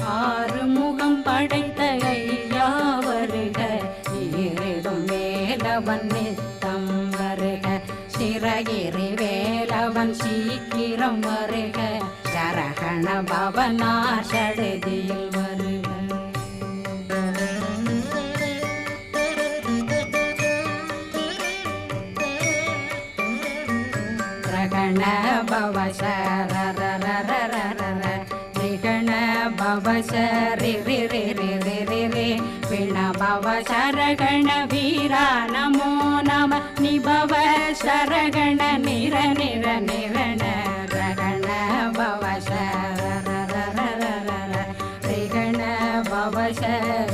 ஆறு முகம் படைத்த ஐயா வருக, ஈரிடும் வேலவன் நித்தம் வருக, சிறகிரி வேலவன் சீக்கிரம் வருக, சரகண பவனார் சடுதியில் வருக. ரகண பவ சரரரரரர ரிகண பவ சரி ரி ரி ரி ரி ரி ரி பிண பவ சரகண வீரா நமோ நம நிபவ சரகண நிர நிர நிரண ரகண பவ சரரரரரர ரிகண பவ சரி